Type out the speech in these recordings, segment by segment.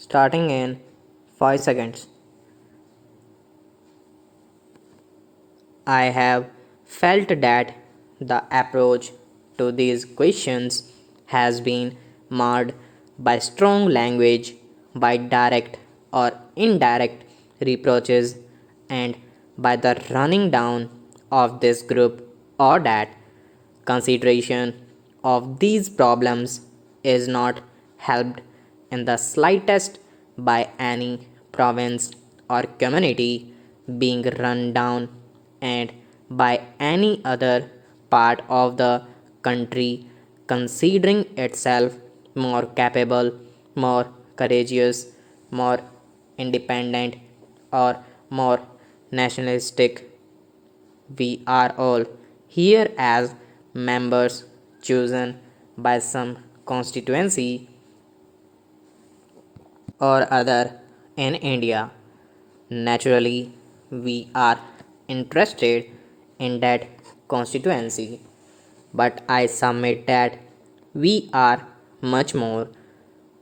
starting in 5 seconds. I have felt that the approach to these questions has been marred by strong language, by direct or indirect reproaches, and by the running down of this group or that. Consideration of these problems is not helped in the slightest by any province or community being run down and by any other part of the country considering itself more capable, more courageous, more independent, or more nationalistic. We are all here as members chosen by some constituency or other in India. Naturally, we are interested in that constituency, but I submit that we are much more.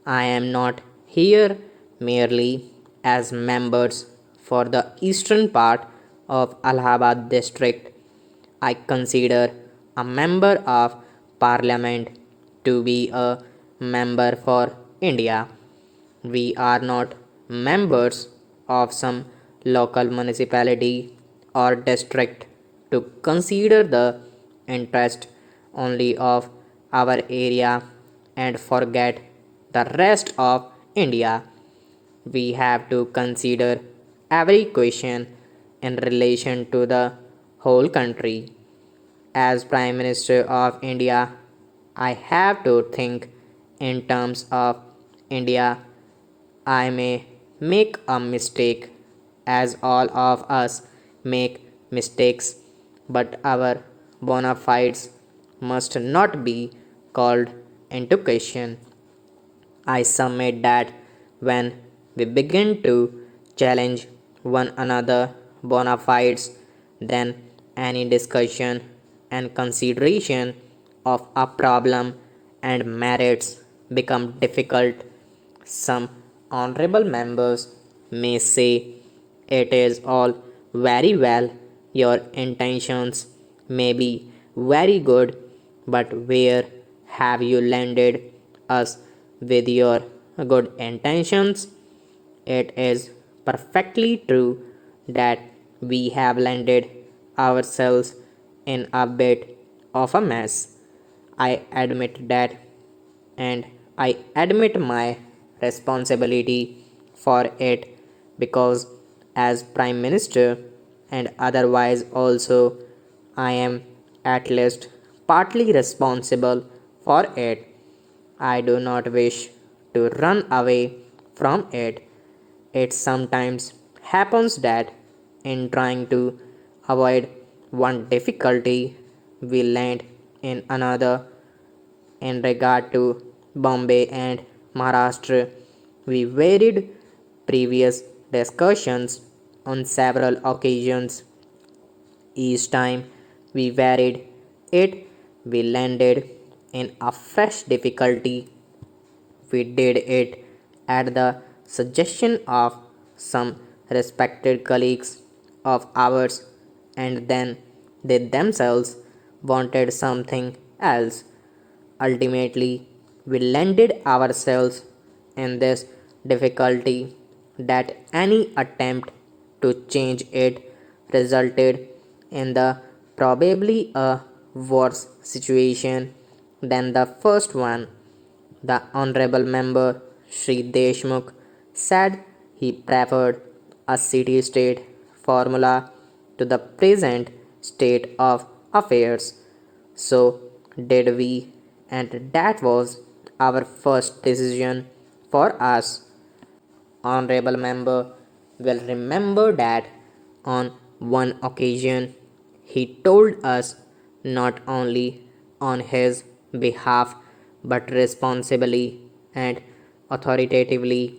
I am not here merely as members for the eastern part of Allahabad district. I consider a member of parliament to be a member for India. We are not members of some local municipality or district to consider the interest only of our area and forget the rest of India. We have to consider every question in relation to the whole country. As Prime Minister of India, I have to think in terms of India. I may make a mistake, as all of us make mistakes, but our bona fides must not be called into question. I submit that when we begin to challenge one another bona fides, then any discussion and consideration of a problem and merits become difficult. Some honorable members may say it is all very well, your intentions may be very good, but where have you landed us with your good intentions? It is perfectly true that we have landed ourselves in a bit of a mess. I admit that, and I admit my responsibility for it because, as Prime Minister and otherwise, also, I am at least partly responsible for it. I do not wish to run away from it. It sometimes happens that in trying to avoid one difficulty, we land in another. In regard to Bombay and Maharashtra, we varied previous discussions on several occasions. Each time we varied it, we landed in a fresh difficulty. We did it at the suggestion of some respected colleagues of ours, and then they themselves wanted something else. Ultimately, we landed ourselves in this difficulty that any attempt to change it resulted in the probably a worse situation than the first one. The Honorable Member Sri Deshmukh said he preferred a city state formula to the present state of affairs. So did we, and that was our first decision for us. Honorable Member will remember that on one occasion he told us not only on his behalf but responsibly and authoritatively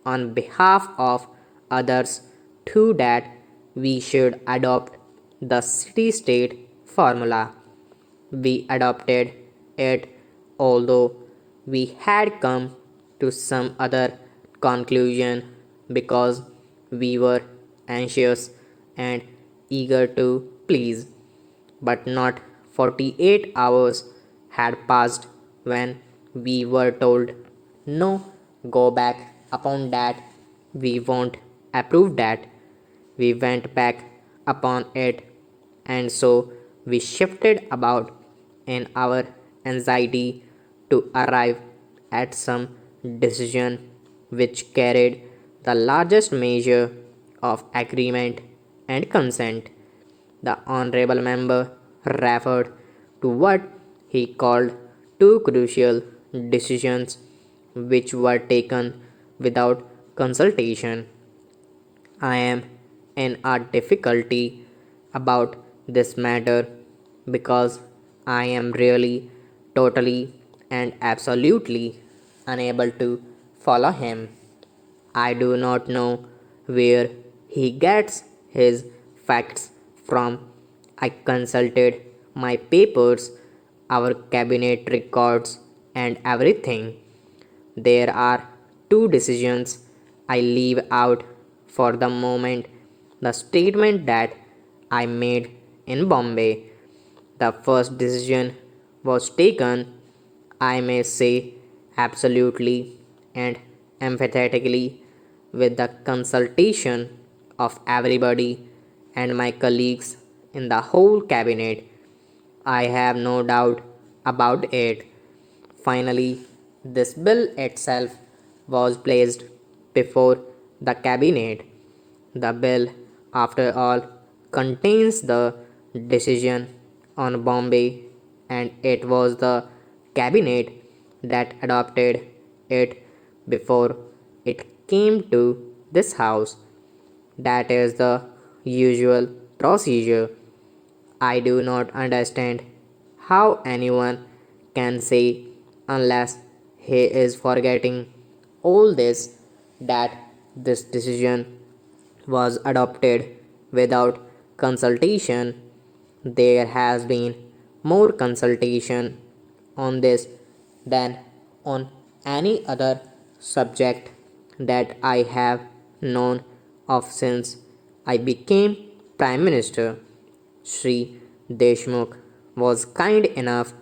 on behalf of others too that we should adopt the city state formula. We adopted it, although we had come to some other conclusion because we were anxious and eager to please. But not 48 hours had passed when we were told, no, go back upon that, we won't approve that. We went back upon it, and so we shifted about in our anxiety to arrive at some decision which carried the largest measure of agreement and consent. The honorable member referred to what he called two crucial decisions which were taken without consultation. I am in a difficulty about this matter because I am really, totally, and absolutely unable to follow him. I do not know where he gets his facts from. I consulted my papers, our cabinet records, and everything. There are two decisions I leave out for the moment: the statement that I made in Bombay. The first decision was taken, I may say, absolutely and emphatically with the consultation of everybody and my colleagues in the whole cabinet. I have no doubt about it. Finally, this bill itself was placed before the cabinet. The bill, after all, contains the decision on Bombay, and it was the cabinet that adopted it before it came to this house. That is the usual procedure. I do not understand how anyone can say, unless he is forgetting all this, that this decision was adopted without consultation. There has been more consultation on this than on any other subject that I have known of since I became Prime Minister. Sri Deshmukh was kind enough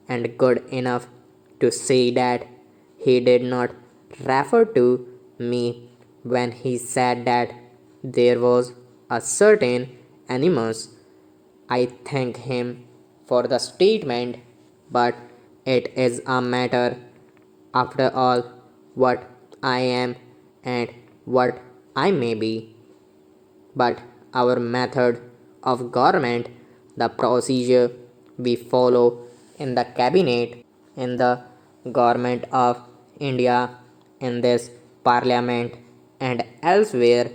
and good enough to say that he did not refer to me when he said that there was a certain animus. I thank him for the statement, but it is a matter, after all, what I am and what I may be. But our method of government, the procedure we follow in the cabinet, in the government of India, in this parliament, and elsewhere,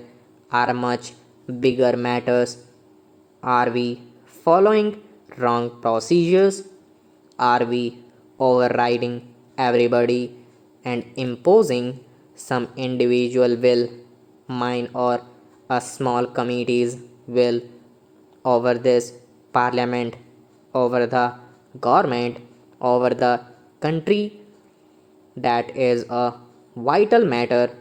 are much bigger matters. Are we following wrong procedures? Are we overriding everybody and imposing some individual will, mine or a small committee's will, over this parliament, over the government, over the country? That is a vital matter.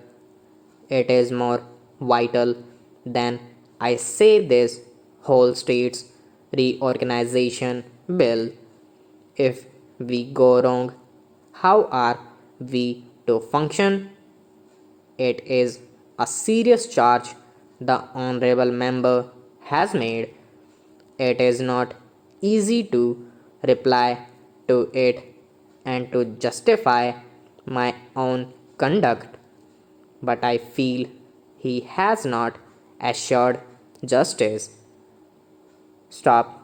It is more vital than, I say, this whole state's reorganization bill. If we go wrong, how are we to function? It is a serious charge the honorable member has made. It is not easy to reply to it and to justify my own conduct, but I feel he has not assured justice. Stop.